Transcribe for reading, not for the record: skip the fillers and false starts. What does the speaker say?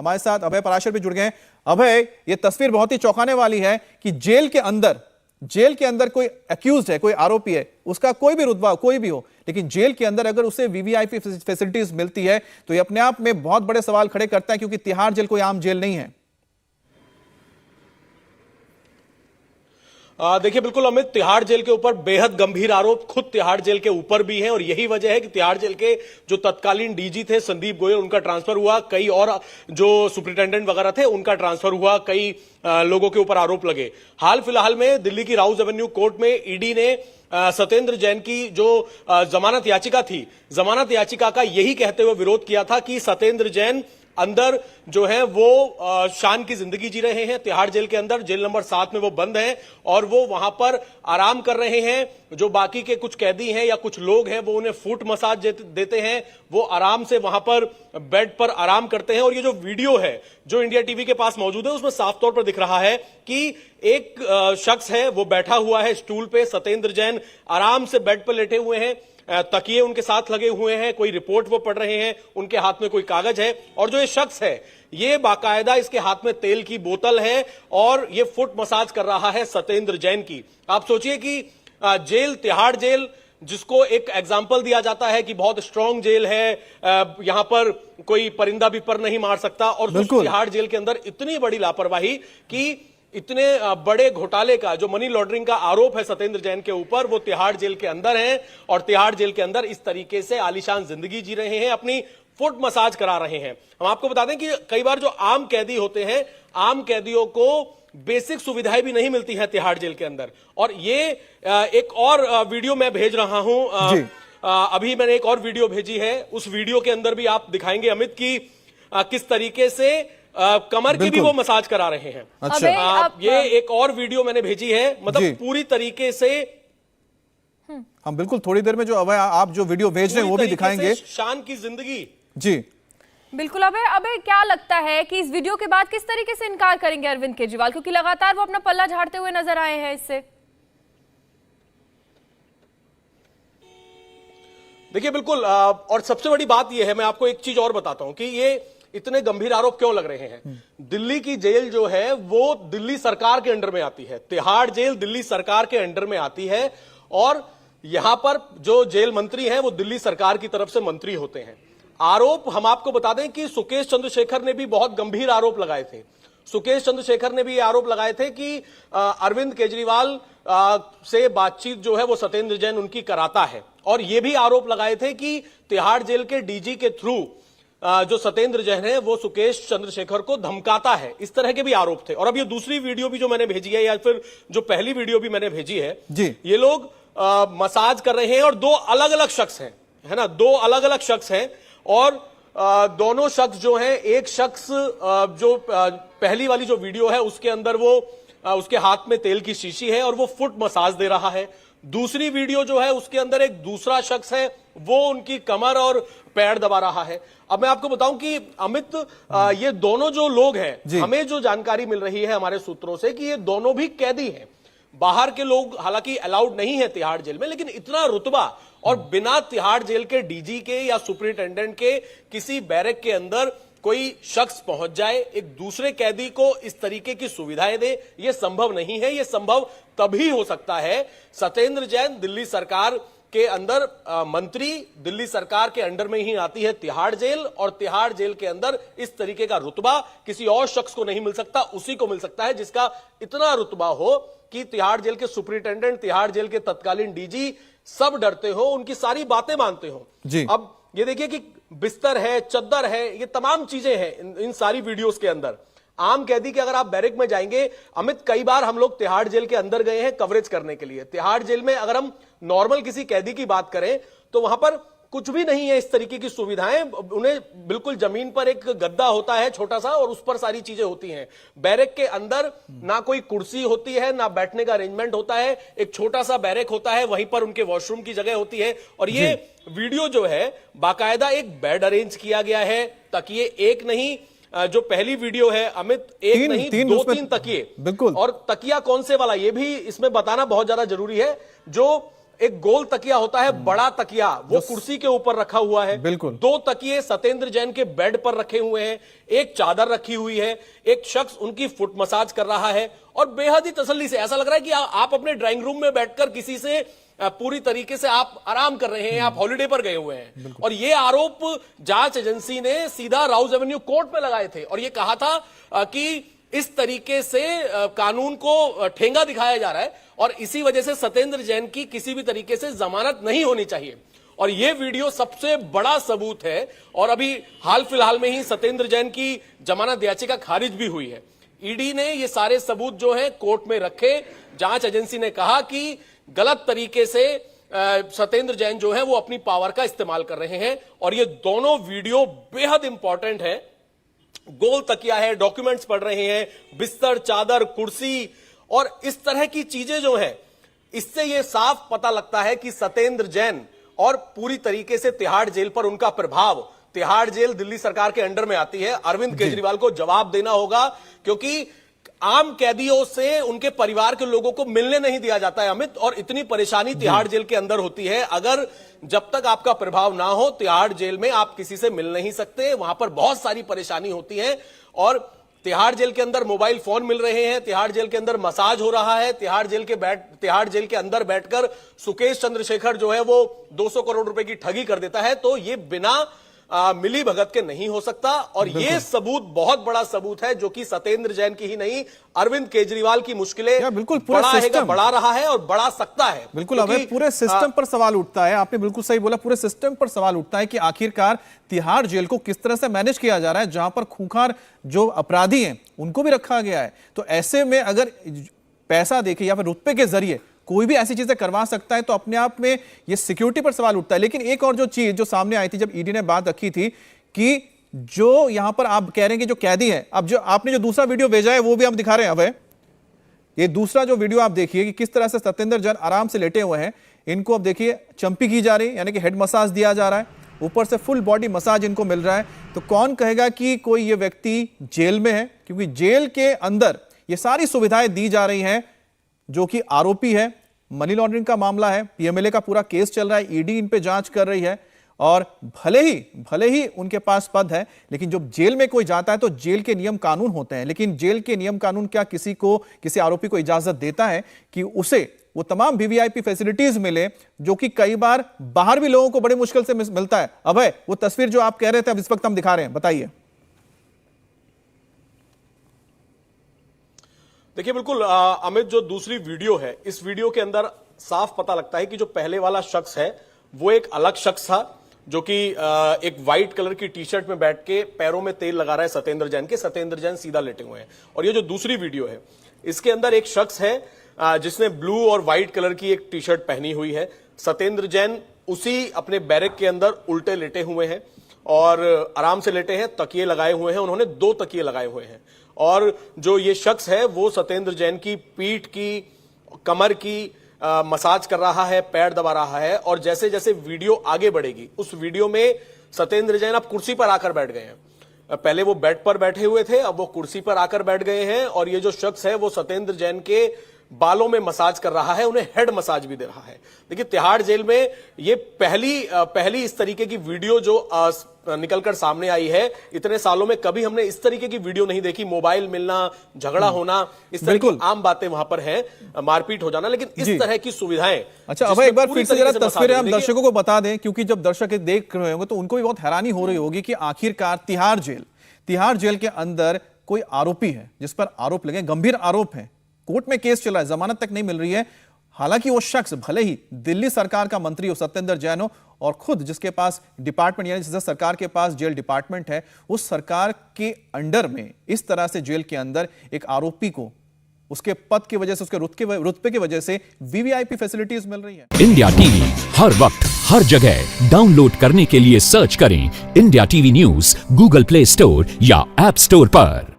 हमारे साथ अभय पराशर भी जुड़ गए हैं। अभय, ये तस्वीर बहुत ही चौंकाने वाली है कि जेल के अंदर कोई एक्यूज्ड है, कोई आरोपी है, उसका कोई भी रुतबा कोई भी हो, लेकिन जेल के अंदर अगर उसे वीवीआईपी फैसिलिटीज मिलती है तो ये अपने आप में बहुत बड़े सवाल खड़े करता है, क्योंकि तिहाड़ जेल कोई आम जेल नहीं है। देखिए बिल्कुल अमित, तिहाड़ जेल के ऊपर बेहद गंभीर आरोप खुद तिहाड़ जेल के ऊपर भी हैं और यही वजह है कि तिहाड़ जेल के जो तत्कालीन डीजी थे संदीप गोयल, उनका ट्रांसफर हुआ, कई और जो सुपरिटेंडेंट वगैरह थे उनका ट्रांसफर हुआ, कई लोगों के ऊपर आरोप लगे। हाल फिलहाल में दिल्ली की राउज एवेन्यू कोर्ट में ईडी ने सत्येंद्र जैन की जो जमानत याचिका थी, जमानत याचिका का यही कहते हुए विरोध किया था कि सत्येंद्र जैन अंदर जो है वो शान की जिंदगी जी रहे हैं। तिहाड़ जेल के अंदर जेल नंबर 7 में वो बंद हैं और वो वहां पर आराम कर रहे हैं। जो बाकी के कुछ कैदी हैं या कुछ लोग हैं वो उन्हें फुट मसाज देते हैं, वो आराम से वहां पर बेड पर आराम करते हैं। और ये जो वीडियो है जो इंडिया टीवी के पास मौजूद है उसमें साफ तौर पर दिख रहा है कि एक शख्स है वो बैठा हुआ है स्टूल पे, सत्येंद्र जैन आराम से बेड पर लेटे हुए हैं, तकिए उनके साथ लगे हुए हैं, कोई रिपोर्ट वो पढ़ रहे हैं, उनके हाथ में कोई कागज है और जो ये शख्स है ये बाकायदा इसके हाथ में तेल की बोतल है और ये फुट मसाज कर रहा है सत्येंद्र जैन की। आप सोचिए कि जेल, तिहाड़ जेल, जिसको एक एग्जाम्पल दिया जाता है कि बहुत स्ट्रांग जेल है, यहां पर कोई परिंदा भी पर नहीं मार सकता, और तिहाड़ जेल के अंदर इतनी बड़ी लापरवाही कि इतने बड़े घोटाले का जो मनी लॉन्ड्रिंग का आरोप है सत्येंद्र जैन के ऊपर, वो तिहाड़ जेल के अंदर हैं और तिहाड़ जेल के अंदर इस तरीके से आलीशान जिंदगी जी रहे हैं, अपनी फुट मसाज करा रहे हैं। हम आपको बता दें कि कई बार जो आम कैदी होते हैं, आम कैदियों को बेसिक सुविधाएं भी नहीं मिलती हैं तिहाड़ जेल के अंदर। और ये एक और वीडियो मैं भेज रहा हूं, अभी मैंने एक और वीडियो भेजी है, उस वीडियो के अंदर भी आप दिखाएंगे अमित की किस तरीके से कमर की भी वो मसाज करा रहे हैं। अच्छा, ये एक और वीडियो मैंने भेजी है, मतलब पूरी तरीके से हम बिल्कुल थोड़ी देर में जो अभय आप जो वीडियो भेज रहे हैं वो भी दिखाएंगे। शान की जिंदगी जी बिल्कुल। अबे क्या लगता है कि इस वीडियो के बाद किस तरीके से इनकार करेंगे अरविंद केजरीवाल, क्योंकि लगातार वो अपना पल्ला झाड़ते हुए नजर आए हैं इससे? देखिए बिल्कुल, और सबसे बड़ी बात यह है, मैं आपको एक चीज और बताता हूं कि ये इतने गंभीर आरोप क्यों लग रहे हैं। दिल्ली की जेल जो है वो दिल्ली सरकार के अंडर में आती है, तिहाड़ जेल दिल्ली सरकार के अंडर में आती है और यहां पर जो जेल मंत्री हैं वो दिल्ली सरकार की तरफ से मंत्री होते हैं। आरोप हम आपको बता दें कि सुकेश चंद्रशेखर ने भी बहुत गंभीर आरोप लगाए थे। सुकेश चंद्रशेखर ने भी आरोप लगाए थे कि अरविंद केजरीवाल से बातचीत जो है वो सत्येंद्र जैन उनकी कराता है, और ये भी आरोप लगाए थे कि तिहाड़ जेल के डीजी के थ्रू जो सत्येंद्र जैन है वो सुकेश चंद्रशेखर को धमकाता है। इस तरह के भी आरोप थे। और अब ये दूसरी वीडियो भी जो मैंने भेजी है, या फिर जो पहली वीडियो भी मैंने भेजी है जी, ये लोग मसाज कर रहे हैं और दो अलग अलग शख्स हैं, है ना, दो अलग अलग शख्स हैं और दोनों शख्स जो हैं, एक शख्स जो पहली वाली जो वीडियो है उसके अंदर वो उसके हाथ में तेल की शीशी है और वो फुट मसाज दे रहा है। दूसरी वीडियो जो है उसके अंदर एक दूसरा शख्स है, वो उनकी कमर और पैर दबा रहा है। अब मैं आपको बताऊं कि अमित, ये दोनों जो लोग हैं, हमें जो जानकारी मिल रही है हमारे सूत्रों से कि ये दोनों भी कैदी हैं। बाहर के लोग हालांकि अलाउड नहीं है तिहाड़ जेल में, लेकिन इतना रुतबा और बिना तिहाड़ जेल के डीजी के या सुपरिटेंडेंट के किसी बैरक के अंदर कोई शख्स पहुंच जाए, एक दूसरे कैदी को इस तरीके की सुविधाएं दे, यह संभव नहीं है। यह संभव तभी हो सकता है सत्येंद्र जैन दिल्ली सरकार के अंदर मंत्री, दिल्ली सरकार के अंडर में ही आती है तिहाड़ जेल, और तिहाड़ जेल के अंदर इस तरीके का रुतबा किसी और शख्स को नहीं मिल सकता, उसी को मिल सकता है जिसका इतना रुतबा हो कि तिहाड़ जेल के सुपरिटेंडेंट, तिहाड़ जेल के तत्कालीन डीजी सब डरते हो, उनकी सारी बातें मानते हो। अब ये देखिए कि बिस्तर है, चद्दर है, ये तमाम चीजें हैं इन सारी वीडियोस के अंदर। आम कैदी के अगर आप बैरक में जाएंगे अमित, कई बार हम लोग तिहाड़ जेल के अंदर गए हैं कवरेज करने के लिए। तिहाड़ जेल में अगर हम नॉर्मल किसी कैदी की बात करें तो वहां पर कुछ भी नहीं है इस तरीके की सुविधाएं। उन्हें बिल्कुल जमीन पर एक गद्दा होता है छोटा सा और उस पर सारी चीजें होती हैं। बैरक के अंदर ना कोई कुर्सी होती है, ना बैठने का अरेंजमेंट होता है, एक छोटा सा बैरक होता है, वहीं पर उनके वॉशरूम की जगह होती है। और ये वीडियो जो है बाकायदा एक बेड अरेंज किया गया है, तकिए एक नहीं, जो पहली वीडियो है अमित, एक नहीं दो तीन तकिए, बिल्कुल। और तकिया कौन से वाला ये भी इसमें बताना बहुत ज्यादा जरूरी है। जो एक गोल तकिया होता है, बड़ा तकिया, वो कुर्सी के ऊपर रखा हुआ है। बिल्कुल। 2 तकिए सत्येंद्र जैन के बेड पर रखे हुए हैं, एक चादर रखी हुई है, एक शख्स उनकी फुट मसाज कर रहा है और बेहद ही तसल्ली से, ऐसा लग रहा है कि आप अपने ड्राइंग रूम में बैठकर किसी से पूरी तरीके से आप आराम कर रहे हैं, आप हॉलिडे पर गए हुए हैं। और ये आरोप जांच एजेंसी ने सीधा राउज एवेन्यू कोर्ट में लगाए थे और ये कहा था कि इस तरीके से कानून को ठेंगा दिखाया जा रहा है और इसी वजह से सत्येंद्र जैन की किसी भी तरीके से जमानत नहीं होनी चाहिए। और यह वीडियो सबसे बड़ा सबूत है और अभी हाल फिलहाल में ही सत्येंद्र जैन की जमानत याचिका खारिज भी हुई है। ईडी ने ये सारे सबूत जो है कोर्ट में रखे। जांच एजेंसी ने कहा कि गलत तरीके से सत्येंद्र जैन जो है वो अपनी पावर का इस्तेमाल कर रहे हैं और ये दोनों वीडियो बेहद इंपॉर्टेंट है। गोल तकिया है, डॉक्यूमेंट्स पढ़ रहे हैं, बिस्तर, चादर, कुर्सी और इस तरह की चीजें जो है, इससे यह साफ पता लगता है कि सत्येंद्र जैन और पूरी तरीके से तिहाड़ जेल पर उनका प्रभाव, तिहाड़ जेल दिल्ली सरकार के अंडर में आती है। अरविंद केजरीवाल को जवाब देना होगा क्योंकि आम कैदियों से उनके परिवार के लोगों को मिलने नहीं दिया जाता है अमित, और इतनी परेशानी तिहाड़ जेल के अंदर होती है। अगर जब तक आपका प्रभाव ना हो तिहाड़ जेल में आप किसी से मिल नहीं सकते, वहां पर बहुत सारी परेशानी होती है। और तिहाड़ जेल के अंदर मोबाइल फोन मिल रहे हैं, तिहाड़ जेल के अंदर मसाज हो रहा है, तिहाड़ जेल के अंदर बैठकर सुकेश चंद्रशेखर जो है वो 200 करोड़ रुपए की ठगी कर देता है। तो ये बिना मिली भगत के नहीं हो सकता और ये सबूत बहुत बड़ा सबूत है जो कि सत्येंद्र जैन की ही नहीं, अरविंद केजरीवाल की मुश्किलें बिल्कुल बढ़ा रहा है और बढ़ा सकता है। बिल्कुल, हमें पूरे सिस्टम पर सवाल उठता है। आपने बिल्कुल सही बोला, पूरे सिस्टम पर सवाल उठता है कि आखिरकार तिहाड़ जेल को किस तरह से मैनेज किया जा रहा है, जहां पर खूंखार जो अपराधी हैं उनको भी रखा गया है। तो ऐसे में अगर पैसा देके या फिर रुपए के जरिए कोई भी ऐसी चीजें करवा सकता है तो अपने आप में ये सिक्योरिटी पर सवाल उठता है। लेकिन एक और जो चीज जो सामने आई थी जब ईडी ने बात रखी थी कि जो यहां पर आप कह रहे हैं कि जो कैदी है, अब जो आपने जो दूसरा वीडियो भेजा है वो भी हम दिखा रहे हैं। अब ये दूसरा जो वीडियो आप देखिए कि किस तरह से सत्येंद्र जैन आराम से लेटे हुए हैं, इनको अब देखिए चंपी की जा रही है, यानी कि हेड मसाज दिया जा रहा है, ऊपर से फुल बॉडी मसाज इनको मिल रहा है। तो कौन कहेगा कि कोई ये व्यक्ति जेल में है, क्योंकि जेल के अंदर ये सारी सुविधाएं दी जा रही हैं। जो कि आरोपी है, मनी लॉन्ड्रिंग का मामला है, पीएमएलए का पूरा केस चल रहा है, ईडी इन पे जांच कर रही है और भले ही उनके पास पद है, लेकिन जब जेल में कोई जाता है तो जेल के नियम कानून होते हैं। लेकिन जेल के नियम कानून क्या किसी आरोपी को इजाजत देता है कि उसे वो तमाम वीवीआईपी फैसिलिटीज मिले जो कि कई बार बाहर भी लोगों को बड़ी मुश्किल से मिलता है। अभय, वो तस्वीर जो आप कह रहे थे अब इस वक्त हम दिखा रहे हैं, बताइए। देखिए बिल्कुल अमित, जो दूसरी वीडियो है, इस वीडियो के अंदर साफ पता लगता है कि जो पहले वाला शख्स है वो एक अलग शख्स था जो कि एक व्हाइट कलर की टी शर्ट में बैठ के पैरों में तेल लगा रहा है सत्येंद्र जैन के। सत्येंद्र जैन सीधा लेटे हुए हैं। और ये जो दूसरी वीडियो है इसके अंदर एक शख्स है जिसने ब्लू और व्हाइट कलर की एक टी शर्ट पहनी हुई है। सत्येंद्र जैन उसी अपने बैरक के अंदर उल्टे लेटे हुए हैं और आराम से लेटे हैं, तकिए लगाए हुए हैं, उन्होंने 2 तकिए लगाए हुए हैं। और जो ये शख्स है वो सत्येंद्र जैन की पीठ की, कमर की मसाज कर रहा है, पैर दबा रहा है। और जैसे जैसे वीडियो आगे बढ़ेगी उस वीडियो में सत्येंद्र जैन अब कुर्सी पर आकर बैठ गए हैं। पहले वो बेड पर बैठे हुए थे, अब वो कुर्सी पर आकर बैठ गए हैं। और ये जो शख्स है वो सत्येंद्र जैन के बालों में मसाज कर रहा है, उन्हें हेड मसाज भी दे रहा है। देखिए तिहाड़ जेल में ये पहली इस तरीके की वीडियो जो निकलकर सामने आई है। इतने सालों में कभी हमने इस तरीके की वीडियो नहीं देखी। मोबाइल मिलना, झगड़ा होना, इस तरह की आम बातें वहां पर हैं, मारपीट हो जाना, लेकिन इस तरह की सुविधाएं। अच्छा अब एक बार फिर से जरा तस्वीरें हम दर्शकों को बता दें, क्योंकि जब दर्शक देख रहे होंगे तो उनको भी बहुत हैरानी हो रही होगी कि आखिरकार तिहाड़ जेल के अंदर कोई आरोपी है जिस पर आरोप लगे, गंभीर आरोप है, कोर्ट में केस चल रहा है, जमानत तक नहीं मिल रही है। हालांकि वो शख्स भले ही दिल्ली सरकार का मंत्री हो, सत्येंद्र जैन हो, और खुद जिसके पास डिपार्टमेंट यानी जिस सरकार के पास जेल डिपार्टमेंट है, उस सरकार के अंडर में इस तरह से जेल के अंदर एक आरोपी को उसके पद की वजह से, उसके रुतबे की वजह से वीवीआईपी फैसिलिटीज मिल रही है। इंडिया टीवी हर वक्त हर जगह डाउनलोड करने के लिए सर्च करें India TV news Google play store या ऐप स्टोर पर।